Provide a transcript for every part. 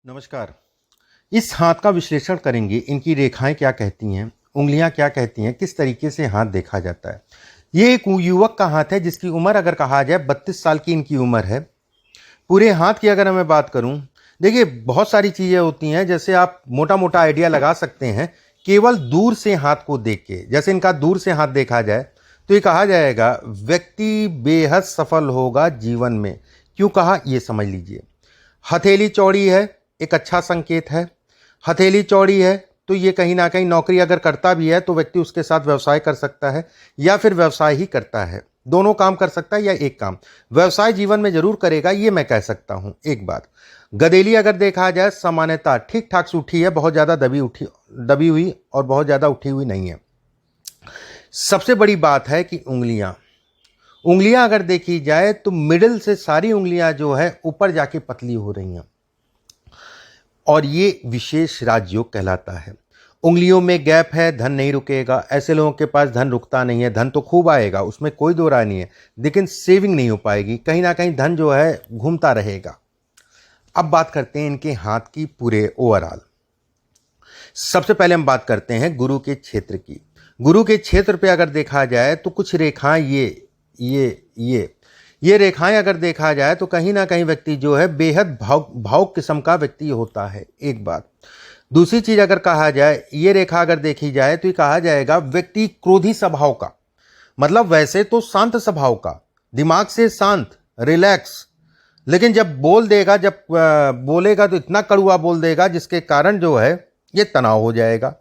नमस्कार। इस हाथ का विश्लेषण करेंगे, इनकी रेखाएं क्या कहती हैं, उंगलियां क्या कहती हैं, किस तरीके से हाथ देखा जाता है। ये एक युवक का हाथ है जिसकी उम्र अगर कहा जाए 32 साल की इनकी उम्र है। पूरे हाथ की अगर मैं बात करूं, देखिए बहुत सारी चीज़ें होती हैं, जैसे आप मोटा मोटा आइडिया लगा सकते हैं केवल दूर से हाथ को देख के। जैसे इनका दूर से हाथ देखा जाए तो ये कहा जाएगा व्यक्ति बेहद सफल होगा जीवन में। क्यों कहा, ये समझ लीजिए। हथेली चौड़ी है, एक अच्छा संकेत है। हथेली चौड़ी है तो ये कहीं ना कहीं नौकरी अगर करता भी है तो व्यक्ति उसके साथ व्यवसाय कर सकता है या फिर व्यवसाय ही करता है, दोनों काम कर सकता है या एक काम। व्यवसाय जीवन में जरूर करेगा, ये मैं कह सकता हूं। एक बात, गदेली अगर देखा जाए सामान्यतः ठीक ठाक से उठी है, बहुत ज्यादा दबी हुई और बहुत ज्यादा उठी हुई नहीं है। सबसे बड़ी बात है कि उंगलियां उंगलियां अगर देखी जाए तो मिडिल से सारी उंगलियां जो है ऊपर जाके पतली हो रही हैं और ये विशेष राजयोग कहलाता है। उंगलियों में गैप है, धन नहीं रुकेगा। ऐसे लोगों के पास धन रुकता नहीं है। धन तो खूब आएगा, उसमें कोई दो राय नहीं है, लेकिन सेविंग नहीं हो पाएगी। कहीं ना कहीं धन जो है घूमता रहेगा। अब बात करते हैं इनके हाथ की पूरे ओवरऑल। सबसे पहले हम बात करते हैं गुरु के क्षेत्र की। गुरु के क्षेत्र पे अगर देखा जाए तो कुछ रेखाएं ये रेखाएं अगर देखा जाए तो कहीं ना कहीं व्यक्ति जो है बेहद भावुक किस्म का व्यक्ति होता है। एक बात। दूसरी चीज अगर कहा जाए, ये रेखा अगर देखी जाए तो ये कहा जाएगा व्यक्ति क्रोधी स्वभाव का, मतलब वैसे तो शांत स्वभाव का, दिमाग से शांत, रिलैक्स, लेकिन जब बोलेगा तो इतना कड़वा बोल देगा जिसके कारण जो है ये तनाव हो जाएगा।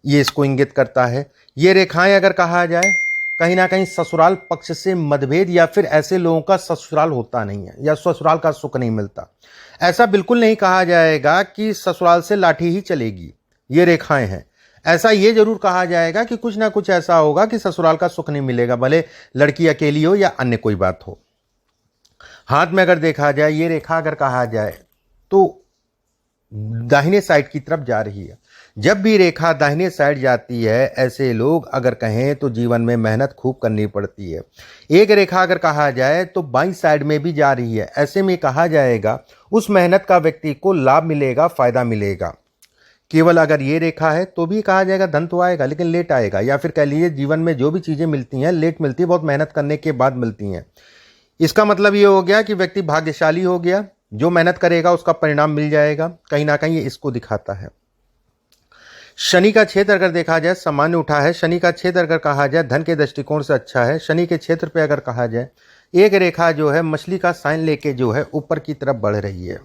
ये इसको इंगित करता है। ये रेखाएं अगर कहा जाए कहीं ना कहीं ससुराल पक्ष से मतभेद या फिर ऐसे लोगों का ससुराल होता नहीं है या ससुराल का सुख नहीं मिलता। ऐसा बिल्कुल नहीं कहा जाएगा कि ससुराल से लाठी ही चलेगी, ये रेखाएं हैं। ऐसा ये जरूर कहा जाएगा कि कुछ ना कुछ ऐसा होगा कि ससुराल का सुख नहीं मिलेगा, भले लड़की अकेली हो या अन्य कोई बात हो। हाथ में अगर देखा जाए, ये रेखा अगर कहा जाए तो दाहिने साइड की तरफ जा रही है। जब भी रेखा दाहिने साइड जाती है, ऐसे लोग अगर कहें तो जीवन में मेहनत खूब करनी पड़ती है। एक रेखा अगर कहा जाए तो बाईं साइड में भी जा रही है, ऐसे में कहा जाएगा उस मेहनत का व्यक्ति को लाभ मिलेगा, फायदा मिलेगा। केवल अगर ये रेखा है तो भी कहा जाएगा धन तो आएगा लेकिन लेट आएगा, या फिर कह लीजिए जीवन में जो भी चीजें मिलती हैं लेट मिलती है, बहुत मेहनत करने के बाद मिलती हैं। इसका मतलब ये हो गया कि व्यक्ति भाग्यशाली हो गया, जो मेहनत करेगा उसका परिणाम मिल जाएगा। कहीं ना कहीं ये इसको दिखाता है। शनि का क्षेत्र अगर देखा जाए सामान्य उठा है। शनि का क्षेत्र अगर कहा जाए धन के दृष्टिकोण से अच्छा है। शनि के क्षेत्र पे अगर कहा जाए एक रेखा जो है मछली का साइन लेके जो है ऊपर की तरफ बढ़ रही है।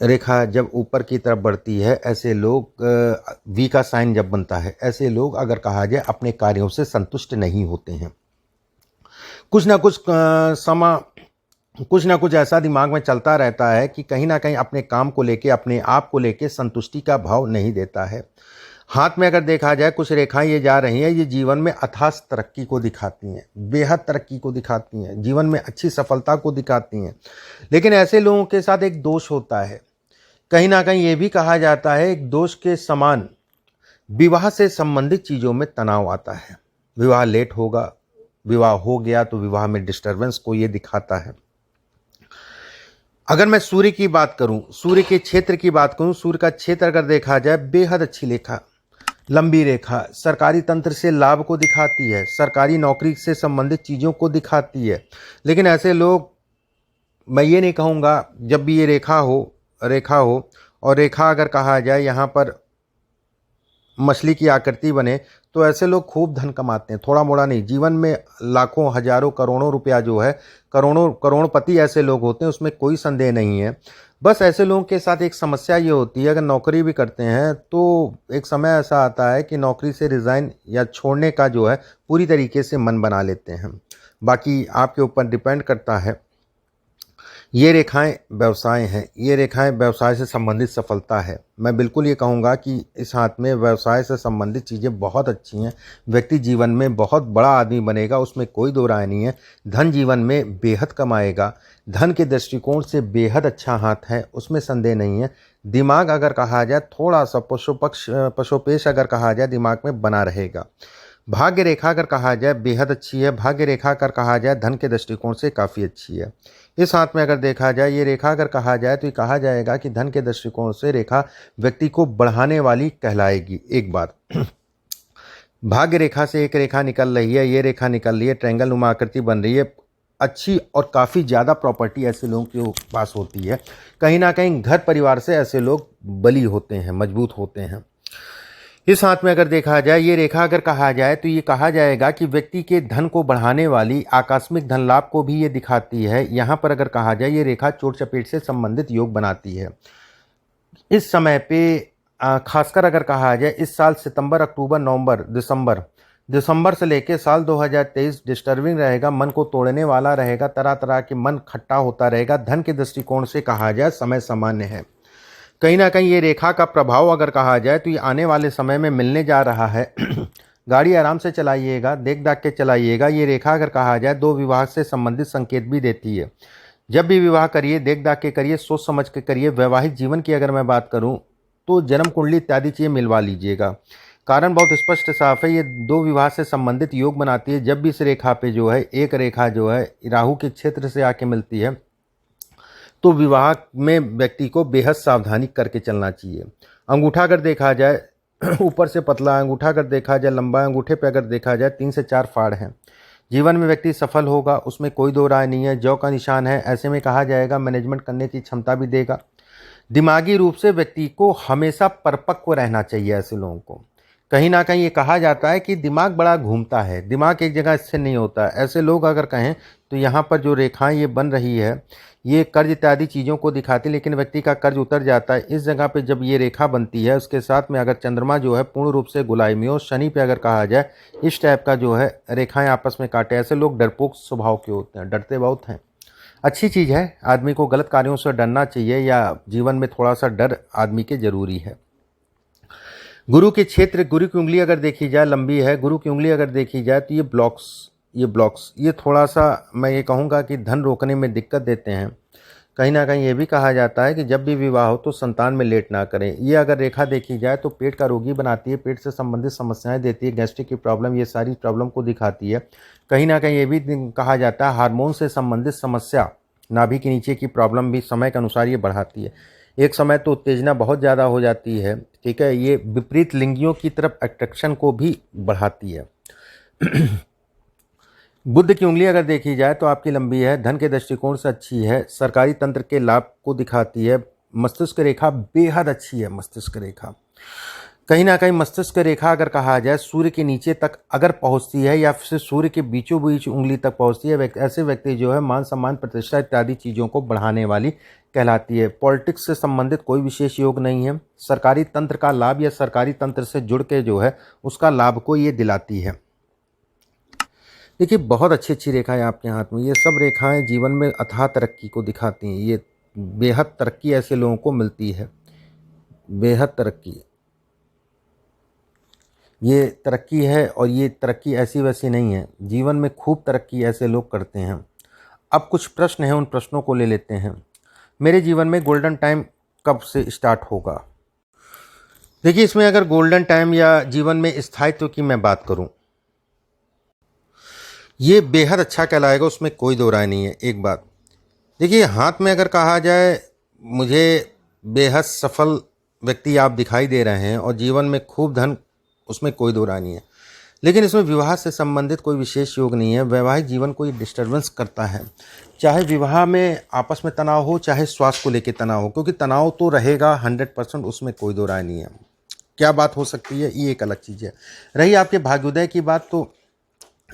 रेखा जब ऊपर की तरफ बढ़ती है, ऐसे लोग वी का साइन जब बनता है, ऐसे लोग अगर कहा जाए अपने कार्यों से संतुष्ट नहीं होते हैं। कुछ ना कुछ ऐसा दिमाग में चलता रहता है कि कहीं ना कहीं अपने काम को लेके, अपने आप को लेके संतुष्टि का भाव नहीं देता है। हाथ में अगर देखा जाए कुछ रेखाएं ये जा रही हैं, ये जीवन में अथाह तरक्की को दिखाती हैं, बेहद तरक्की को दिखाती हैं, जीवन में अच्छी सफलता को दिखाती हैं। लेकिन ऐसे लोगों के साथ एक दोष होता है, कहीं ना कहीं ये भी कहा जाता है एक दोष के समान विवाह से संबंधित चीज़ों में तनाव आता है। विवाह लेट होगा, विवाह हो गया तो विवाह में डिस्टर्बेंस को ये दिखाता है। अगर मैं सूर्य की बात करूं, सूर्य के क्षेत्र की बात करूं, सूर्य का क्षेत्र अगर देखा जाए बेहद अच्छी रेखा, लंबी रेखा सरकारी तंत्र से लाभ को दिखाती है, सरकारी नौकरी से संबंधित चीज़ों को दिखाती है। लेकिन ऐसे लोग, मैं ये नहीं कहूँगा जब भी ये रेखा हो और रेखा अगर कहा जाए यहाँ पर मछली की आकृति बने तो ऐसे लोग खूब धन कमाते हैं, थोड़ा मोड़ा नहीं। जीवन में लाखों हजारों करोड़ों रुपया जो है, करोड़पति ऐसे लोग होते हैं, उसमें कोई संदेह नहीं है। बस ऐसे लोगों के साथ एक समस्या ये होती है, अगर नौकरी भी करते हैं तो एक समय ऐसा आता है कि नौकरी से रिज़ाइन या छोड़ने का जो है पूरी तरीके से मन बना लेते हैं। बाकी आपके ऊपर डिपेंड करता है। ये रेखाएं व्यवसाय हैं, ये रेखाएं व्यवसाय से संबंधित सफलता है। मैं बिल्कुल ये कहूँगा कि इस हाथ में व्यवसाय से संबंधित चीज़ें बहुत अच्छी हैं। व्यक्ति जीवन में बहुत बड़ा आदमी बनेगा, उसमें कोई दो राय नहीं है। धन जीवन में बेहद कमाएगा, धन के दृष्टिकोण से बेहद अच्छा हाथ है, उसमें संदेह नहीं है। दिमाग अगर कहा जाए थोड़ा सा पशुपेश अगर कहा जाए दिमाग में बना रहेगा। भाग्य रेखा अगर कहा जाए बेहद अच्छी है। भाग्य रेखा अगर कहा जाए धन के दृष्टिकोण से काफ़ी अच्छी है। इस हाथ में अगर देखा जाए ये रेखा अगर कहा जाए तो ये कहा जाएगा कि धन के दृष्टिकोण से रेखा व्यक्ति को बढ़ाने वाली कहलाएगी। एक बात, भाग्य रेखा से एक रेखा निकल रही है, ये रेखा निकल रही है, ट्रायंगल नुमा आकृति बन रही है, अच्छी और काफ़ी ज़्यादा प्रॉपर्टी ऐसे लोगों के पास होती है। कहीं ना कहीं घर परिवार से ऐसे लोग बली होते हैं, मजबूत होते हैं। इस हाथ में अगर देखा जाए ये रेखा अगर कहा जाए तो ये कहा जाएगा कि व्यक्ति के धन को बढ़ाने वाली आकस्मिक धन लाभ को भी ये दिखाती है। यहाँ पर अगर कहा जाए ये रेखा चोट चपेट से संबंधित योग बनाती है। इस समय पे खासकर अगर कहा जाए इस साल सितंबर, अक्टूबर, नवंबर, दिसंबर से लेके साल 2023 डिस्टर्बिंग रहेगा, मन को तोड़ने वाला रहेगा, तरह तरह के मन खट्टा होता रहेगा। धन के दृष्टिकोण से कहा जाए समय सामान्य है। कहीं ना कहीं ये रेखा का प्रभाव अगर कहा जाए तो ये आने वाले समय में मिलने जा रहा है। गाड़ी आराम से चलाइएगा, देख दाख के चलाइएगा। ये रेखा अगर कहा जाए दो विवाह से संबंधित संकेत भी देती है। जब भी विवाह करिए देख दाख के करिए, सोच समझ के करिए। वैवाहिक जीवन की अगर मैं बात करूं तो जन्म कुंडली इत्यादि चीज़ें मिलवा लीजिएगा। कारण बहुत स्पष्ट साफ है, ये दो विवाह से संबंधित योग बनाती है। जब भी इस रेखा पे जो है एक रेखा जो है राहु के क्षेत्र से आके मिलती है तो विवाह में व्यक्ति को बेहद सावधानी करके चलना चाहिए। अंगूठा अगर देखा जाए ऊपर से पतला, अंगूठा अगर देखा जाए लंबा, अंगूठे पे अगर देखा जाए 3 से 4 फाड़ हैं। जीवन में व्यक्ति सफल होगा, उसमें कोई दो राय नहीं है। जौ का निशान है, ऐसे में कहा जाएगा मैनेजमेंट करने की क्षमता भी देगा। दिमागी रूप से व्यक्ति को हमेशा परिपक्व रहना चाहिए। ऐसे लोगों को कहीं ना कहीं ये कहा जाता है कि दिमाग बड़ा घूमता है, दिमाग एक जगह स्थिर नहीं होता। ऐसे लोग अगर कहें तो यहाँ पर जो रेखाएं ये बन रही है ये कर्ज इत्यादि चीज़ों को दिखाती, लेकिन व्यक्ति का कर्ज उतर जाता है। इस जगह पे जब ये रेखा बनती है उसके साथ में अगर चंद्रमा जो है पूर्ण रूप से गुलाय में हो, शनि पे अगर कहा जाए इस टाइप का जो है रेखाएं आपस में काटे, ऐसे लोग डरपोक स्वभाव के होते हैं, डरते बहुत हैं। अच्छी चीज़ है, आदमी को गलत कार्यों से डरना चाहिए, या जीवन में थोड़ा सा डर आदमी के जरूरी है। गुरु के क्षेत्र, गुरु की उंगली अगर देखी जाए लंबी है, गुरु की उंगली अगर देखी जाए तो ये थोड़ा सा मैं ये कहूँगा कि धन रोकने में दिक्कत देते हैं। कहीं ना कहीं ये भी कहा जाता है कि जब भी विवाह हो तो संतान में लेट ना करें। ये अगर रेखा देखी जाए तो पेट का रोगी बनाती है, पेट से संबंधित समस्याएं देती है, गैस्ट्रिक की प्रॉब्लम, ये सारी प्रॉब्लम को दिखाती है। कहीं ना कहीं ये भी कहा जाता है हार्मोन से संबंधित समस्या, नाभि के नीचे की प्रॉब्लम भी समय के अनुसार ये बढ़ाती है। एक समय तो उत्तेजना बहुत ज़्यादा हो जाती है, ठीक है। ये विपरीत लिंगियों की तरफ अट्रैक्शन को भी बढ़ाती है। बुध की उंगली अगर देखी जाए तो आपकी लंबी है, धन के दृष्टिकोण से अच्छी है, सरकारी तंत्र के लाभ को दिखाती है। मस्तिष्क रेखा बेहद अच्छी है। मस्तिष्क रेखा कहीं ना कहीं मस्तिष्क रेखा अगर कहा जाए सूर्य के नीचे तक अगर पहुंचती है या फिर सूर्य के बीचों बीच उंगली तक पहुंचती है, ऐसे व्यक्ति जो है मान सम्मान प्रतिष्ठा इत्यादि चीज़ों को बढ़ाने वाली कहलाती है। पॉलिटिक्स से संबंधित कोई विशेष योग नहीं है। सरकारी तंत्र का लाभ या सरकारी तंत्र से जुड़ के जो है उसका लाभ को ये दिलाती है। देखिए बहुत अच्छी अच्छी रेखाएं आपके हाथ में, ये सब रेखाएं जीवन में अथाह तरक्की को दिखाती हैं। ये बेहद तरक्की ऐसे लोगों को मिलती है, बेहद तरक्की ये तरक्की है। और ये तरक्की ऐसी वैसी नहीं है, जीवन में खूब तरक्की ऐसे लोग करते हैं। अब कुछ प्रश्न हैं, उन प्रश्नों को ले लेते हैं। मेरे जीवन में गोल्डन टाइम कब से स्टार्ट होगा? देखिए इसमें अगर गोल्डन टाइम या जीवन में स्थायित्व की मैं बात करूं, ये बेहद अच्छा कहलाएगा, उसमें कोई दो राय नहीं है। एक बात देखिए, हाथ में अगर कहा जाए मुझे बेहद सफल व्यक्ति आप दिखाई दे रहे हैं और जीवन में खूब धन, उसमें कोई दो राय नहीं है। लेकिन इसमें विवाह से संबंधित कोई विशेष योग नहीं है। वैवाहिक जीवन को ये डिस्टर्बेंस करता है, चाहे विवाह में आपस में तनाव हो, चाहे स्वास्थ्य को लेकर तनाव हो, क्योंकि तनाव तो रहेगा 100%, उसमें कोई दो राय नहीं है। क्या बात हो सकती है ये एक अलग चीज़ है। रही आपके भाग्योदय की बात, तो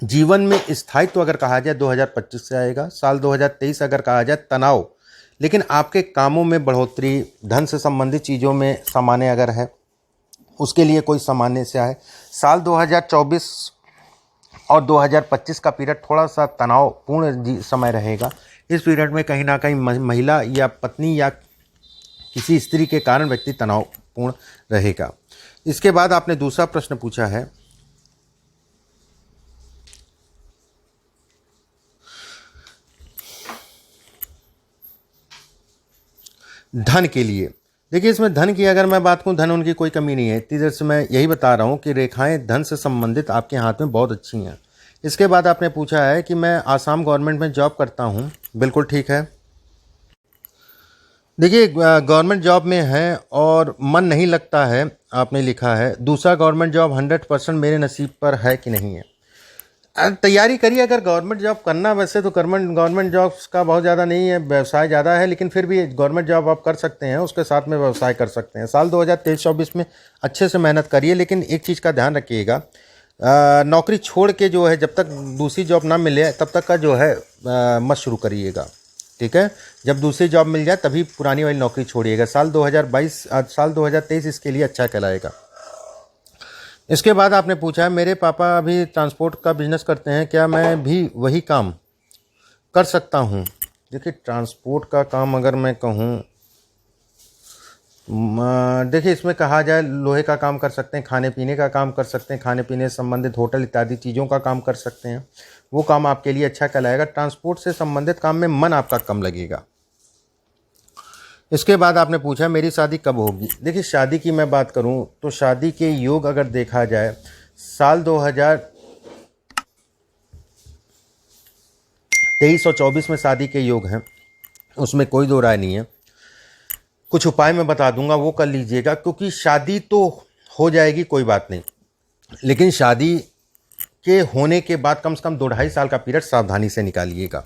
जीवन में स्थायित्व तो अगर कहा जाए 2025 से आएगा। साल 2023 अगर कहा जाए तनाव, लेकिन आपके कामों में बढ़ोतरी, धन से संबंधित चीज़ों में सामान्य अगर है उसके लिए कोई सामान्य से आए। साल 2024 और 2025 का पीरियड थोड़ा सा तनावपूर्ण समय रहेगा। इस पीरियड में कहीं ना कहीं महिला या पत्नी या किसी स्त्री के कारण व्यक्ति तनावपूर्ण रहेगा। इसके बाद आपने दूसरा प्रश्न पूछा है धन के लिए। देखिए, इसमें धन की अगर मैं बात करूँ, धन उनकी कोई कमी नहीं है। इतनी देर से मैं यही बता रहा हूँ कि रेखाएँ धन से संबंधित आपके हाथ में बहुत अच्छी हैं। इसके बाद आपने पूछा है कि मैं आसाम गवर्नमेंट में जॉब करता हूँ। बिल्कुल ठीक है। देखिए, गवर्नमेंट जॉब में है और मन नहीं लगता है, आपने लिखा है। दूसरा, गवर्नमेंट जॉब 100% मेरे नसीब पर है कि नहीं है। तैयारी करिए अगर गवर्नमेंट जॉब करना। वैसे तो गवर्नमेंट जॉब्स का बहुत ज़्यादा नहीं है, व्यवसाय ज़्यादा है, लेकिन फिर भी गवर्नमेंट जॉब आप कर सकते हैं, उसके साथ में व्यवसाय कर सकते हैं। साल 2023-24 में अच्छे से मेहनत करिए, लेकिन एक चीज़ का ध्यान रखिएगा, नौकरी छोड़ के जो है जब तक दूसरी जॉब ना मिले तब तक का जो है मत शुरू करिएगा, ठीक है। जब दूसरी जॉब मिल जाए तभी पुरानी वाली नौकरी छोड़िएगा। साल 2023 इसके लिए अच्छा कहलाएगा। इसके बाद आपने पूछा है, मेरे पापा अभी ट्रांसपोर्ट का बिजनेस करते हैं, क्या मैं भी वही काम कर सकता हूँ। देखिए, ट्रांसपोर्ट का काम अगर मैं कहूँ, देखिए इसमें कहा जाए लोहे का काम कर सकते हैं, खाने पीने का काम कर सकते हैं, खाने पीने से संबंधित होटल इत्यादि चीज़ों का काम कर सकते हैं। वो काम आपके लिए अच्छा कहलाएगा। ट्रांसपोर्ट से संबंधित काम में मन आपका कम लगेगा। इसके बाद आपने पूछा मेरी शादी कब होगी। देखिए, शादी की मैं बात करूं तो शादी के योग अगर देखा जाए, साल 2023 और 24 में शादी के योग हैं, उसमें कोई दो राय नहीं है। कुछ उपाय मैं बता दूंगा, वो कर लीजिएगा, क्योंकि शादी तो हो जाएगी, कोई बात नहीं, लेकिन शादी के होने के बाद कम से कम 2-2.5 साल का पीरियड सावधानी से निकालिएगा।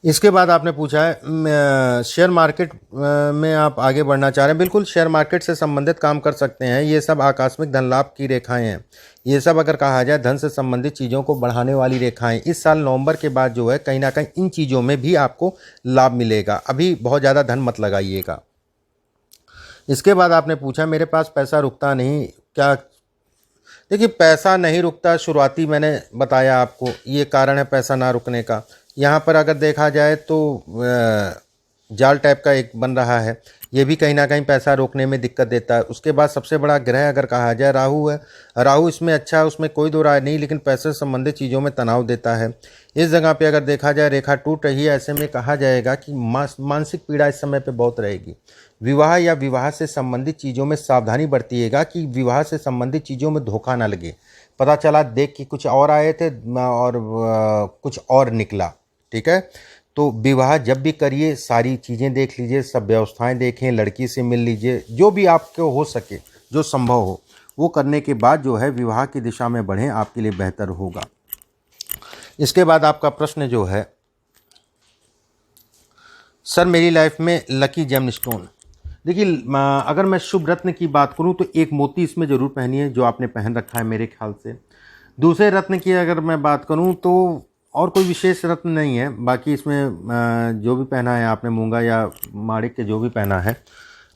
इसके बाद आपने पूछा है शेयर मार्केट में आप आगे बढ़ना चाह रहे हैं। बिल्कुल, शेयर मार्केट से संबंधित काम कर सकते हैं। ये सब आकस्मिक धन लाभ की रेखाएं हैं। ये सब अगर कहा जाए धन से संबंधित चीज़ों को बढ़ाने वाली रेखाएं। इस साल नवंबर के बाद जो है कहीं ना कहीं इन चीज़ों में भी आपको लाभ मिलेगा। अभी बहुत ज़्यादा धन मत लगाइएगा। इसके बाद आपने पूछा मेरे पास पैसा रुकता नहीं क्या। देखिए, पैसा नहीं रुकता, शुरुआती मैंने बताया आपको, ये कारण है पैसा ना रुकने का। यहाँ पर अगर देखा जाए तो जाल टाइप का एक बन रहा है, ये भी कहीं ना कहीं पैसा रोकने में दिक्कत देता है। उसके बाद सबसे बड़ा ग्रह अगर कहा जाए राहु है। राहु इसमें अच्छा है, उसमें कोई दो राय नहीं, लेकिन पैसे से संबंधित चीज़ों में तनाव देता है। इस जगह पे अगर देखा जाए रेखा टूट रही है, ऐसे में कहा जाएगा कि मानसिक पीड़ा इस समय पे बहुत रहेगी। विवाह या विवाह से संबंधित चीज़ों में सावधानी बरतिएगा कि विवाह से संबंधित चीज़ों में धोखा ना लगे। पता चला देख कि कुछ और आए थे और कुछ और निकला, ठीक है। तो विवाह जब भी करिए सारी चीज़ें देख लीजिए, सब व्यवस्थाएं देखें, लड़की से मिल लीजिए, जो भी आपको हो सके, जो संभव हो वो करने के बाद जो है विवाह की दिशा में बढ़ें, आपके लिए बेहतर होगा। इसके बाद आपका प्रश्न जो है, सर मेरी लाइफ में लकी जेम स्टोन। देखिए, अगर मैं शुभ रत्न की बात करूं तो एक मोती इसमें ज़रूर पहनिए, जो आपने पहन रखा है मेरे ख्याल से। दूसरे रत्न की अगर मैं बात करूं तो और कोई विशेष रत्न नहीं है। बाकी इसमें जो भी पहना है आपने, मूंगा या माणिक के जो भी पहना है,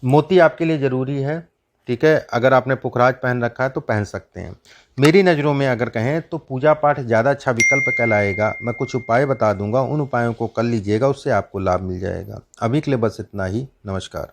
मोती आपके लिए ज़रूरी है, ठीक है। अगर आपने पुखराज पहन रखा है तो पहन सकते हैं। मेरी नज़रों में अगर कहें तो पूजा पाठ ज़्यादा अच्छा विकल्प कहलाएगा। मैं कुछ उपाय बता दूंगा, उन उपायों को कर लीजिएगा, उससे आपको लाभ मिल जाएगा। अभी के लिए बस इतना ही। नमस्कार।